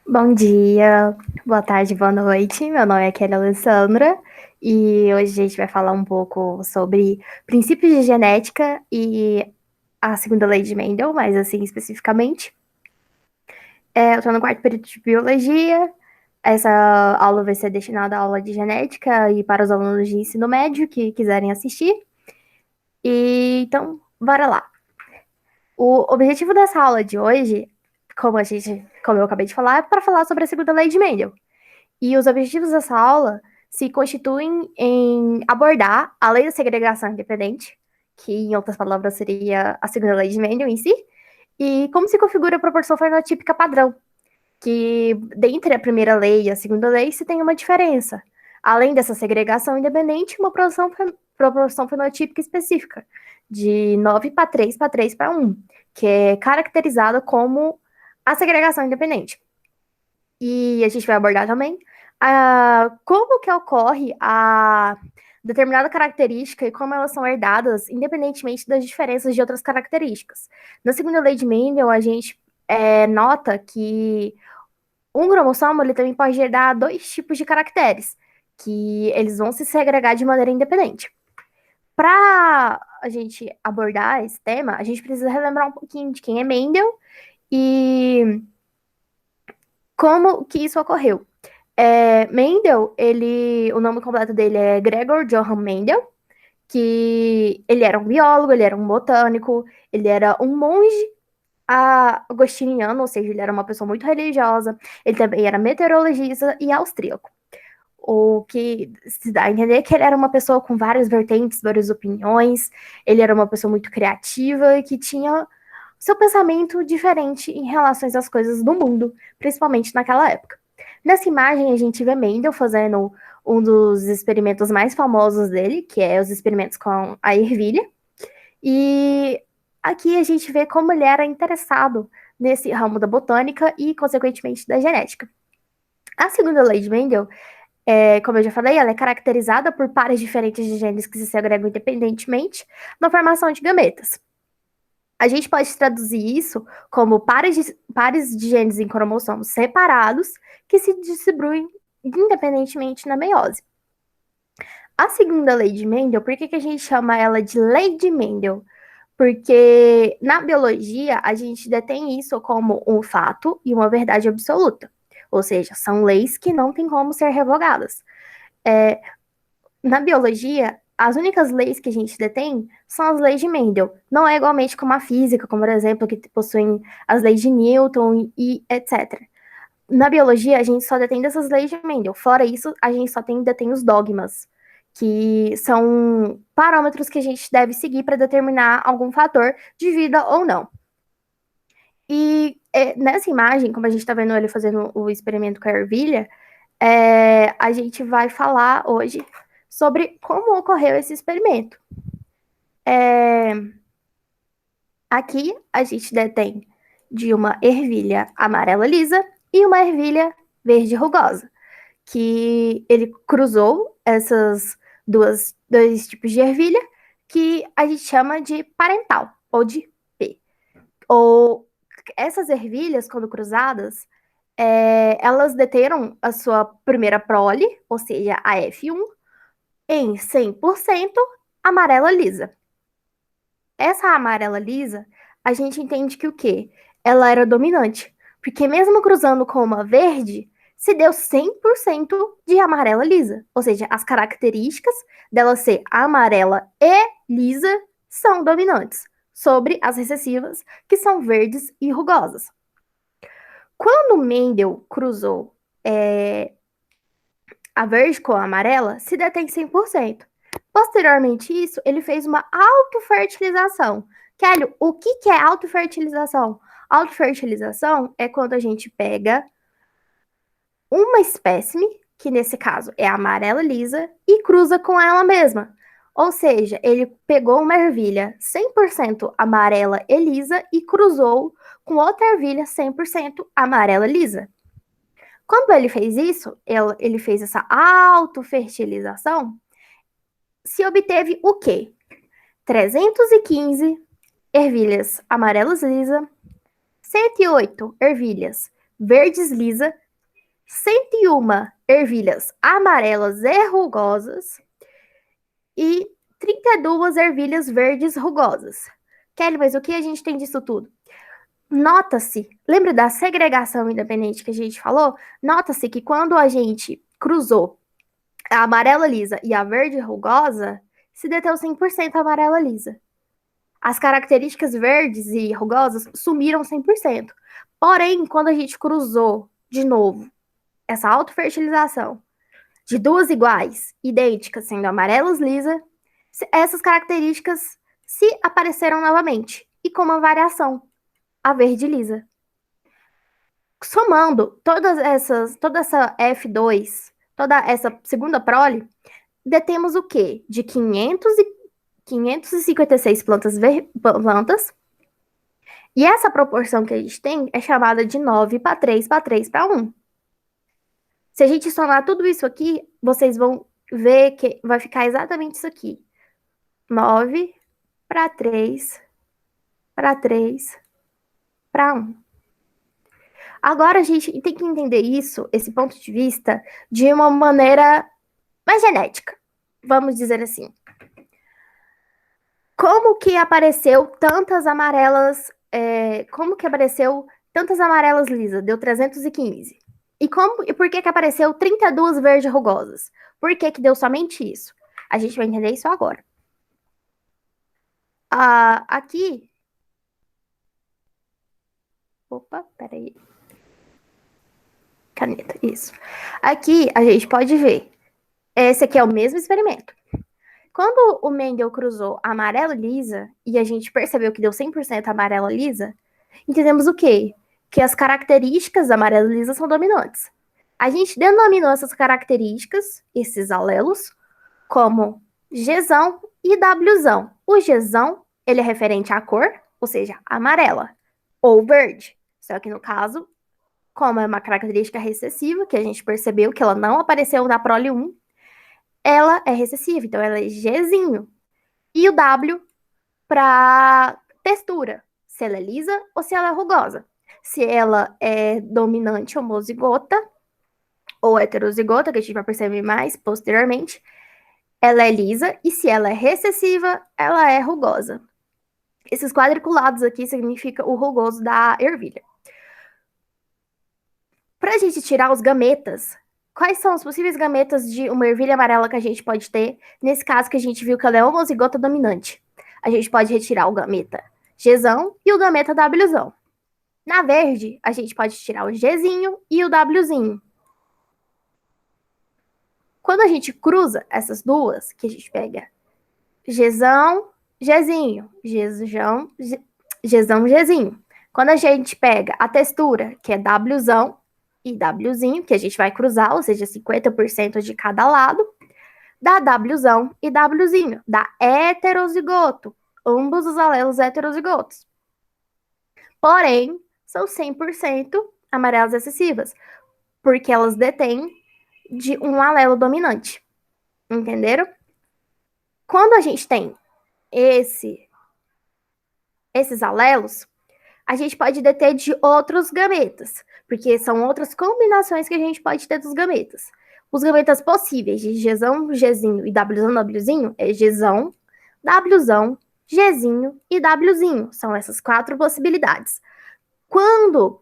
Bom dia, boa tarde, boa noite. Meu nome é Kelly Alessandra e hoje a gente vai falar um pouco sobre princípios de genética e a segunda lei de Mendel, mais assim especificamente. Eu estou no quarto período de biologia. Essa aula vai ser destinada à aula de genética e para os alunos de ensino médio que quiserem assistir. Então, bora lá. O objetivo dessa aula de hoje, como eu acabei de falar, é para falar sobre a segunda lei de Mendel. E os objetivos dessa aula se constituem em abordar a lei da segregação independente, que em outras palavras seria a segunda lei de Mendel em si, e como se configura a proporção fenotípica padrão, que dentre a primeira lei e a segunda lei se tem uma diferença. Além dessa segregação independente, uma proporção fenotípica específica, de 9 para 3 para 1, que é caracterizada como a segregação independente. E a gente vai abordar também como que ocorre a determinada característica e como elas são herdadas, independentemente das diferenças de outras características. Na segunda lei de Mendel, a gente nota que um cromossomo ele também pode herdar dois tipos de caracteres, que eles vão se segregar de maneira independente. Para a gente abordar esse tema, a gente precisa relembrar um pouquinho de quem é Mendel e como que isso ocorreu. Mendel, o nome completo dele é Gregor Johann Mendel, que ele era um biólogo, ele era um botânico, ele era um monge agostiniano, ou seja, ele era uma pessoa muito religiosa, ele também era meteorologista e austríaco. O que se dá a entender que ele era uma pessoa com várias vertentes, várias opiniões, ele era uma pessoa muito criativa e que tinha seu pensamento diferente em relação às coisas do mundo, principalmente naquela época. Nessa imagem, a gente vê Mendel fazendo um dos experimentos mais famosos dele, que é os experimentos com a ervilha. E aqui a gente vê como ele era interessado nesse ramo da botânica e, consequentemente, da genética. A segunda lei de Mendel, como eu já falei, ela é caracterizada por pares diferentes de genes que se segregam independentemente na formação de gametas. A gente pode traduzir isso como pares de genes em cromossomos separados que se distribuem independentemente na meiose. A segunda lei de Mendel, por que a gente chama ela de lei de Mendel? Porque na biologia a gente detém isso como um fato e uma verdade absoluta. Ou seja, são leis que não têm como ser revogadas. Na biologia, as únicas leis que a gente detém são as leis de Mendel. Não é igualmente como a física, como por exemplo, que possuem as leis de Newton e etc. Na biologia, a gente só detém dessas leis de Mendel. Fora isso, a gente só detém os dogmas, que são parâmetros que a gente deve seguir para determinar algum fator de vida ou não. E nessa imagem, como a gente está vendo ele fazendo o experimento com a ervilha, a gente vai falar hoje sobre como ocorreu esse experimento. Aqui a gente detém de uma ervilha amarela lisa e uma ervilha verde rugosa, que ele cruzou essas dois tipos de ervilha, que a gente chama de parental, ou de P. Ou essas ervilhas, quando cruzadas, elas deteram a sua primeira prole, ou seja, a F1, em 100% amarela lisa. Essa amarela lisa, a gente entende que o quê? Ela era dominante, porque mesmo cruzando com uma verde, se deu 100% de amarela lisa. Ou seja, as características dela ser amarela e lisa são dominantes sobre as recessivas, que são verdes e rugosas. Quando Mendel cruzou a verde com a amarela, se detém 100%. Posteriormente isso, ele fez uma autofertilização. Kelly, o que é autofertilização? Autofertilização é quando a gente pega uma espécime, que nesse caso é a amarela lisa, e cruza com ela mesma. Ou seja, ele pegou uma ervilha 100% amarela e lisa e cruzou com outra ervilha 100% amarela lisa. Quando ele fez isso, ele fez essa autofertilização, se obteve o quê? 315 ervilhas amarelas lisa, 108 ervilhas verdes lisa, 101 ervilhas amarelas e rugosas e 32 ervilhas verdes rugosas. Kelly, mas o que a gente tem disso tudo? Nota-se, lembra da segregação independente que a gente falou? Nota-se que quando a gente cruzou a amarela lisa e a verde rugosa, se deteu 100% a amarela lisa. As características verdes e rugosas sumiram 100%. Porém, quando a gente cruzou de novo essa autofertilização de duas iguais, idênticas, sendo amarelas lisa, essas características se apareceram novamente e com uma variação, a verde lisa. Somando toda essa F2, toda essa segunda prole, detemos o quê? De 556 plantas. E essa proporção que a gente tem é chamada de 9 para 3 para 3 para 1. Se a gente somar tudo isso aqui, vocês vão ver que vai ficar exatamente isso aqui. 9 para 3 para 3 para 1. Agora a gente tem que entender isso, esse ponto de vista, de uma maneira mais genética. Vamos dizer assim. Como que apareceu tantas amarelas? Como que apareceu tantas amarelas lisas? Deu 315. E por que que apareceu 32 verdes rugosas? Por que que deu somente isso? A gente vai entender isso agora. Aqui. Opa, peraí. Caneta, isso. Aqui a gente pode ver. Esse aqui é o mesmo experimento. Quando o Mendel cruzou a amarela lisa e a gente percebeu que deu 100% amarela lisa, entendemos o quê? Que as características da amarela lisa são dominantes. A gente denominou essas características, esses alelos, como Gzão e Wzão. O Gzão, ele é referente à cor, ou seja, amarela, ou verde. Só que no caso, como é uma característica recessiva, que a gente percebeu que ela não apareceu na prole 1, ela é recessiva, então ela é Gzinho. E o W para textura, se ela é lisa ou se ela é rugosa. Se ela é dominante homozigota ou heterozigota, que a gente vai perceber mais posteriormente, ela é lisa, e se ela é recessiva, ela é rugosa. Esses quadriculados aqui significam o rugoso da ervilha. Para a gente tirar os gametas, quais são os possíveis gametas de uma ervilha amarela que a gente pode ter? Nesse caso que a gente viu que ela é homozigota dominante. A gente pode retirar o gameta Gzão e o gameta Wzão. Na verde, a gente pode tirar o Gzinho e o Wzinho. Quando a gente cruza essas duas, que a gente pega Gzão, Gzinho, Gzão, Gzinho. Quando a gente pega a textura, que é Wzão e Wzinho, que a gente vai cruzar, ou seja, 50% de cada lado, dá Wzão e Wzinho, dá heterozigoto, ambos os alelos heterozigotos. Porém, são 100% amarelas excessivas, porque elas detêm de um alelo dominante. Entenderam? Quando a gente tem esses alelos, a gente pode deter de outros gametas, porque são outras combinações que a gente pode ter dos gametas. Os gametas possíveis de Gzão, Gzinho e Wzão, Wzinho é Gzão, Wzão, Gzinho e Wzinho. São essas quatro possibilidades. Quando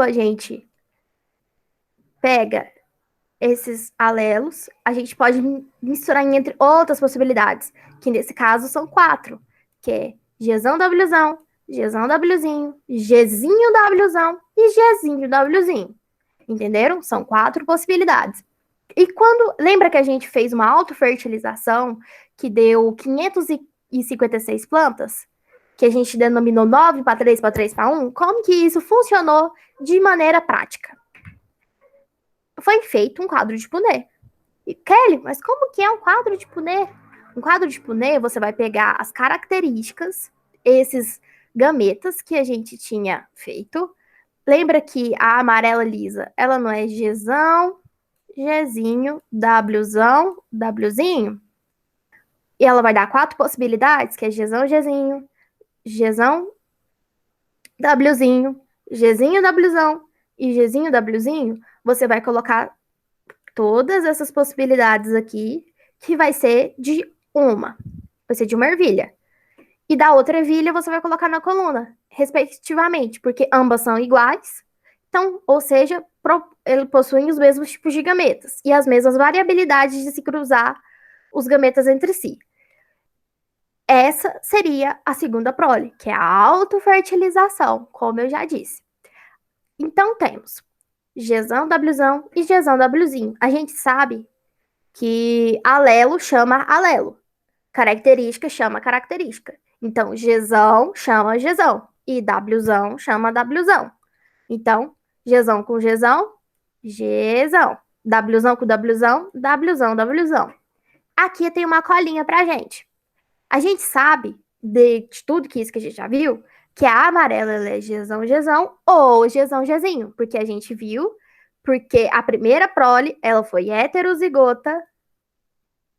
a gente pega esses alelos, a gente pode misturar entre outras possibilidades, que nesse caso são quatro, que é Gzão, Wzão, Gzão, Wzinho, Gzinho, Wzão e Gzinho, Wzinho. Entenderam? São quatro possibilidades. E lembra que a gente fez uma autofertilização que deu 556 plantas? Que a gente denominou 9 para 3 para 3 para 1? Como que isso funcionou de maneira prática? Foi feito um quadro de Punnett. E, Kelly, mas como que é um quadro de Punnett? Um quadro de Punnett, você vai pegar as características, esses gametas que a gente tinha feito. Lembra que a amarela lisa, ela não é Gzão, Gzinho, Wzão, Wzinho? E ela vai dar quatro possibilidades, que é Gzão, Gzinho, Gzão, Wzinho, Gzinho, Wzão e Gzinho, Wzinho. Você vai colocar todas essas possibilidades aqui, que vai ser de uma. Vai ser de uma ervilha. E da outra ervilha você vai colocar na coluna, respectivamente, porque ambas são iguais. Então, ou seja, ele possuem os mesmos tipos de gametas e as mesmas variabilidades de se cruzar os gametas entre si. Essa seria a segunda prole, que é a autofertilização, como eu já disse. Então temos Gzão, Wzão e Gzão, Wzinho. A gente sabe que alelo chama alelo, característica chama característica. Então, Gzão chama Gzão e Wzão chama Wzão. Então, Gzão com Gzão, Gzão. Wzão com Wzão, Wzão, Wzão. Aqui tem uma colinha pra gente. A gente sabe, de tudo que isso que a gente já viu, que a amarela ela é Gzão, Gzão ou Gzão, Gzinho. Porque a gente viu, porque a primeira prole, ela foi heterozigota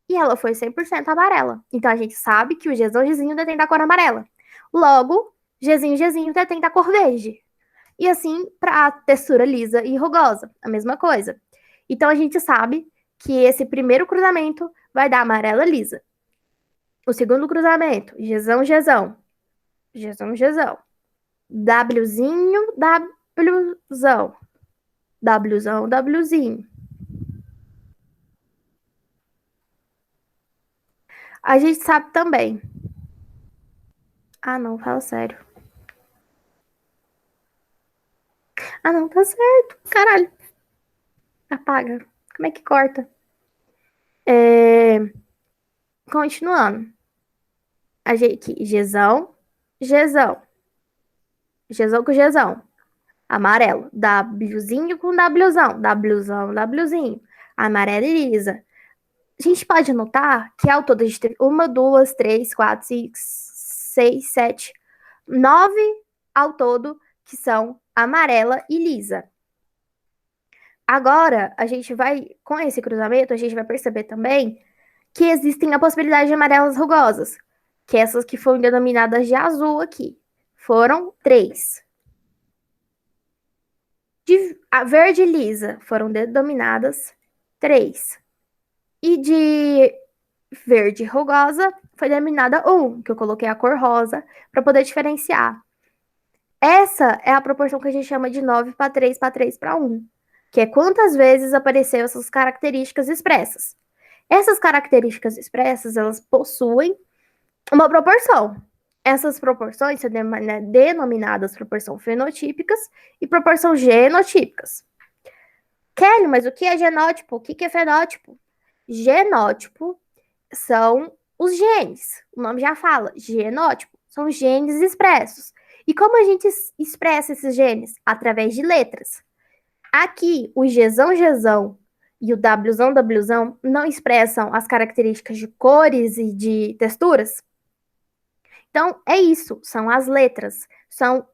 e ela foi 100% amarela. Então a gente sabe que o Gzão, Gzinho detém da cor amarela. Logo, Gzinho, Gzinho detém da cor verde. E assim, para a textura lisa e rugosa, a mesma coisa. Então a gente sabe que esse primeiro cruzamento vai dar amarela lisa. O segundo cruzamento, Gzão, Gzão. Gzão, Gzão. Wzinho, Wzão. Wzão, Wzinho. A gente sabe também. Ah, não, fala sério. Ah, não, tá certo. Caralho. Apaga. Como é que corta? Continuando. A gente, Gzão, Gzão. Gzão com Gzão. Amarelo. Wzinho com Wzão. Wzão, Wzinho. Amarela e lisa. A gente pode notar que ao todo a gente teve uma, duas, três, quatro, cinco, seis, sete, nove ao todo que são amarela e lisa. Agora, a gente vai, com esse cruzamento, a gente vai perceber também que existem a possibilidade de amarelas rugosas, que essas que foram denominadas de azul aqui. Foram três. De a verde e lisa foram denominadas três. E de verde rugosa foi denominada um, que eu coloquei a cor rosa para poder diferenciar. Essa é a proporção que a gente chama de 9 para 3 para 3 para 1, que é quantas vezes apareceram essas características expressas. Essas características expressas, elas possuem uma proporção. Essas proporções são denominadas proporção fenotípicas e proporção genotípicas. Kelly, mas o que é genótipo? O que é fenótipo? Genótipo são os genes. O nome já fala, genótipo. São genes expressos. E como a gente expressa esses genes? Através de letras. Aqui, o Gzão, Gzão e o Wzão, Wzão não expressam as características de cores e de texturas. Então, é isso. São as letras. São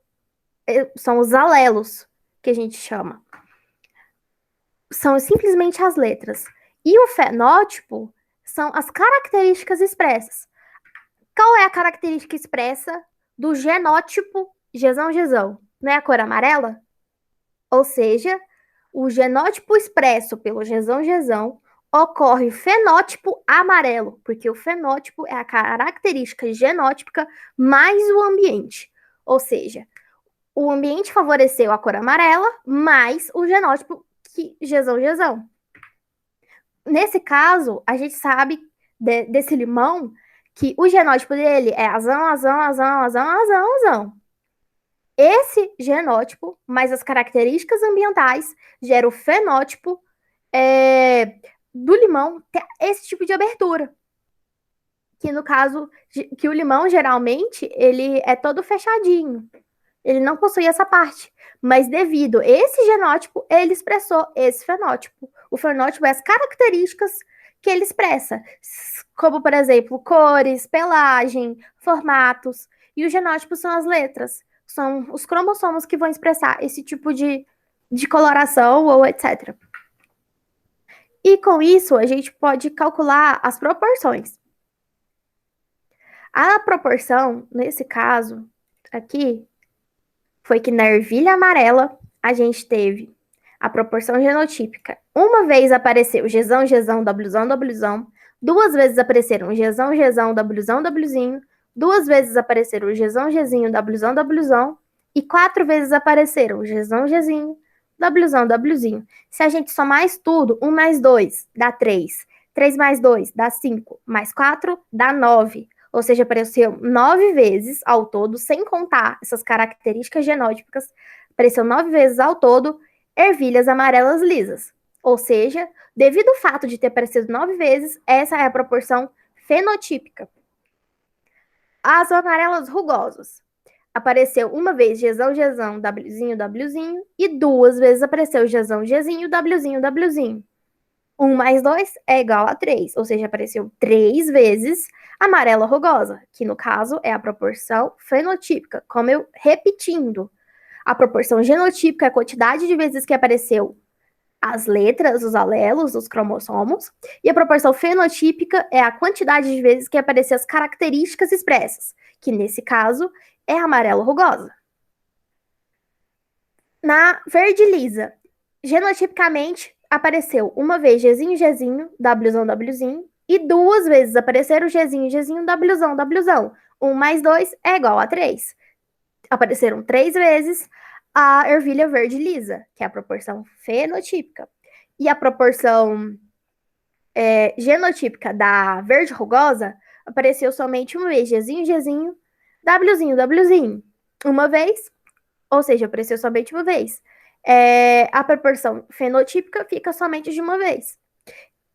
os alelos que a gente chama. São simplesmente as letras. E o fenótipo são as características expressas. Qual é a característica expressa do genótipo Gzão, Gzão? Não é a cor amarela? Ou seja, o genótipo expresso pelo Gzão, Gzão ocorre o fenótipo amarelo, porque o fenótipo é a característica genótipica mais o ambiente. Ou seja, o ambiente favoreceu a cor amarela mais o genótipo Gzão, Gzão. Nesse caso, a gente sabe desse limão que o genótipo dele é azão, azão, azão, azão, azão, azão. Esse genótipo, mais as características ambientais, gera o fenótipo do limão ter esse tipo de abertura. Que no caso, que o limão, geralmente, ele é todo fechadinho. Ele não possui essa parte. Mas devido a esse genótipo, ele expressou esse fenótipo. O fenótipo é as características que ele expressa, como, por exemplo, cores, pelagem, formatos. E os genótipos são as letras, são os cromossomos que vão expressar esse tipo de coloração ou etc. E com isso, a gente pode calcular as proporções. A proporção, nesse caso aqui, foi que na ervilha amarela a gente teve a proporção genotípica. Uma vez apareceu Gzão, Gzão, Wzão, Wzão. Duas vezes apareceram Gzão, Gzão, Wzão, Wzinho. Duas vezes apareceram Gzão, Gzinho, Wzão, Wzão. E quatro vezes apareceram Gzão, Gzinho, Wzão, Wzinho. Se a gente somar isso tudo, 1 mais 2 dá 3. 3 mais 2 dá 5. Mais 4 dá 9. Ou seja, apareceu 9 vezes ao todo, sem contar essas características genótipicas, apareceu 9 vezes ao todo ervilhas amarelas lisas. Ou seja, devido ao fato de ter aparecido 9 vezes, essa é a proporção fenotípica. As amarelas rugosas. Apareceu uma vez Gzão, Gzão, Wzinho, Wzinho, e duas vezes apareceu Gzão, Gzinho, Wzinho, Wzinho. 1 mais 2 é igual a 3, ou seja, apareceu 3 vezes amarela rugosa, que no caso é a proporção fenotípica, como eu repetindo. A proporção genotípica é a quantidade de vezes que apareceu as letras, os alelos, os cromossomos, e a proporção fenotípica é a quantidade de vezes que apareceu as características expressas, que nesse caso é amarelo rugosa. Na verde lisa, genotipicamente apareceu uma vez Gzinho, Gzinho, Wzão, Wzinho, e duas vezes apareceram Gzinho, Gzinho, Wzão, Wzão. 1 mais 2 é igual a 3. Apareceram 3 vezes a ervilha verde lisa, que é a proporção fenotípica. E a proporção genotípica da verde rugosa apareceu somente uma vez Gzinho, Gzinho, Wzinho, Wzinho. Uma vez, ou seja, apareceu somente uma vez. A proporção fenotípica fica somente de uma vez.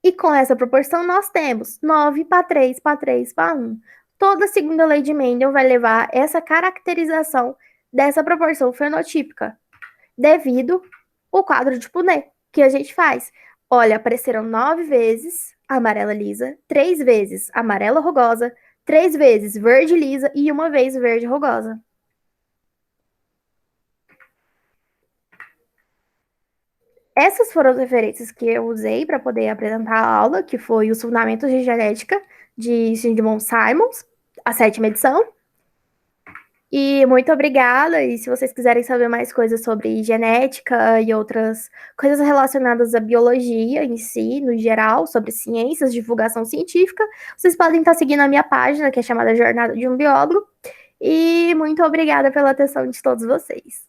E com essa proporção, nós temos 9 para 3, para 3, para 1. Toda segunda lei de Mendel vai levar essa caracterização dessa proporção fenotípica, devido ao quadro de Punnett que a gente faz. Olha, apareceram 9 vezes amarela lisa, 3 vezes amarela rugosa, 3 vezes verde lisa e uma vez verde rugosa. Essas foram as referências que eu usei para poder apresentar a aula, que foi os Fundamentos de Genética de Sigmund Simons, a 7ª edição. E muito obrigada. E se vocês quiserem saber mais coisas sobre genética e outras coisas relacionadas à biologia em si, no geral, sobre ciências, divulgação científica, vocês podem estar seguindo a minha página, que é chamada Jornada de um Biólogo. E muito obrigada pela atenção de todos vocês.